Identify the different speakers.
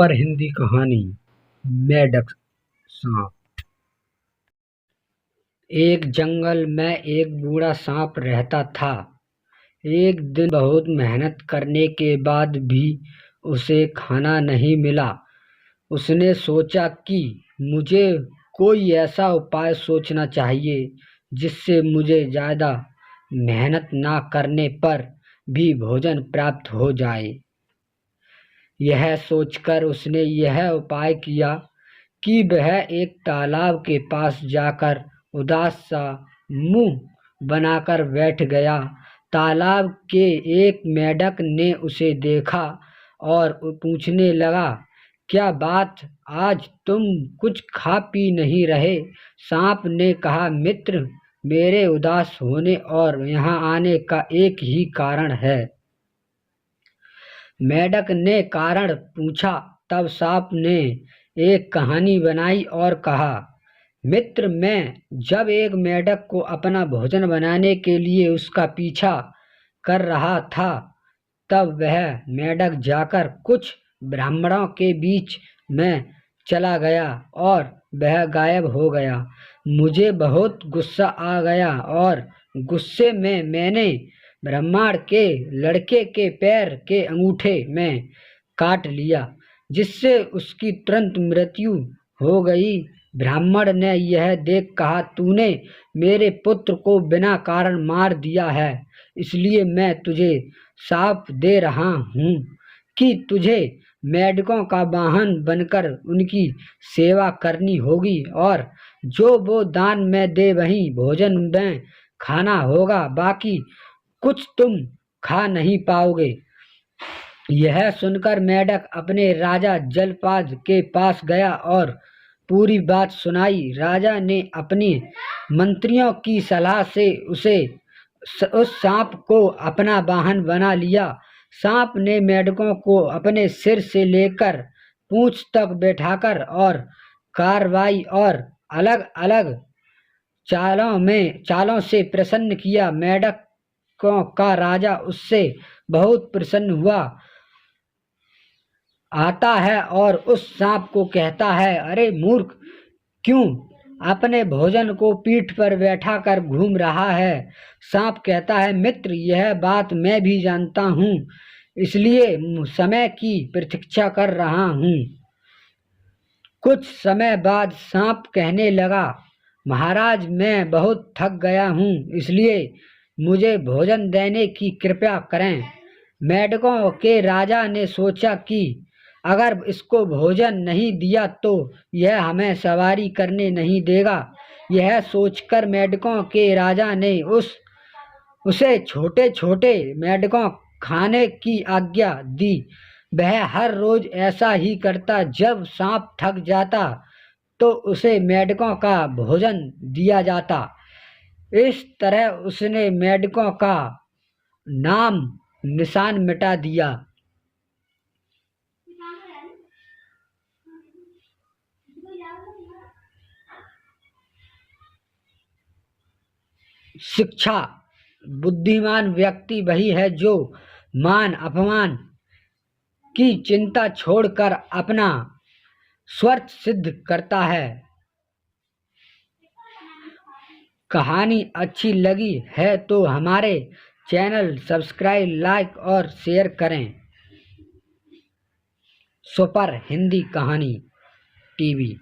Speaker 1: Super Hindi कहानी मेढक सांप। एक जंगल में एक बूढ़ा सांप रहता था। एक दिन बहुत मेहनत करने के बाद भी उसे खाना नहीं मिला। उसने सोचा कि मुझे कोई ऐसा उपाय सोचना चाहिए जिससे मुझे ज़्यादा मेहनत ना करने पर भी भोजन प्राप्त हो जाए। यह सोचकर उसने यह उपाय किया कि वह एक तालाब के पास जाकर उदास सा मुंह बनाकर बैठ गया। तालाब के एक मेढक ने उसे देखा और पूछने लगा, क्या बात, आज तुम कुछ खा पी नहीं रहे? सांप ने कहा, मित्र, मेरे उदास होने और यहाँ आने का एक ही कारण है। मेढक ने कारण पूछा। तब सांप ने एक कहानी बनाई और कहा, मित्र, मैं जब एक मेढक को अपना भोजन बनाने के लिए उसका पीछा कर रहा था, तब वह मेढक जाकर कुछ ब्राह्मणों के बीच में चला गया और वह गायब हो गया। मुझे बहुत गुस्सा आ गया और गुस्से में मैंने ब्राह्मण के लड़के के पैर के अंगूठे में काट लिया, जिससे उसकी तुरंत मृत्यु हो गई। ब्राह्मण ने यह देख कहा, तूने मेरे पुत्र को बिना कारण मार दिया है, इसलिए मैं तुझे श्राप दे रहा हूँ कि तुझे मेढकों का वाहन बनकर उनकी सेवा करनी होगी और जो वो दान में दे वही भोजन में खाना होगा, बाकी कुछ तुम खा नहीं पाओगे। यह सुनकर मेढक अपने राजा जलपाद के पास गया और पूरी बात सुनाई। राजा ने अपने मंत्रियों की सलाह से उस सांप को अपना वाहन बना लिया। सांप ने मेढकों को अपने सिर से लेकर पूंछ तक बैठाकर और कार्रवाई और अलग अलग चालों से प्रसन्न किया। मेढकों का राजा उससे बहुत प्रसन्न हुआ। आता है और उस सांप को कहता है, अरे मूर्ख, क्यों अपने भोजन को पीठ पर बैठा कर घूम रहा है? सांप कहता है, मित्र, यह बात मैं भी जानता हूँ, इसलिए समय की प्रतीक्षा कर रहा हूँ। कुछ समय बाद सांप कहने लगा, महाराज, मैं बहुत थक गया हूँ, इसलिए मुझे भोजन देने की कृपा करें। मेढकों के राजा ने सोचा कि अगर इसको भोजन नहीं दिया तो यह हमें सवारी करने नहीं देगा। यह सोचकर मेढकों के राजा ने उसे छोटे छोटे मेढकों खाने की आज्ञा दी। वह हर रोज ऐसा ही करता। जब सांप थक जाता तो उसे मेढकों का भोजन दिया जाता। इस तरह उसने मेढकों का नाम निशान मिटा दिया। शिक्षा: बुद्धिमान व्यक्ति वही है जो मान अपमान की चिंता छोड़कर अपना स्वार्थ सिद्ध करता है। कहानी अच्छी लगी है तो हमारे चैनल सब्सक्राइब, लाइक और शेयर करें। सुपर हिंदी कहानी टीवी।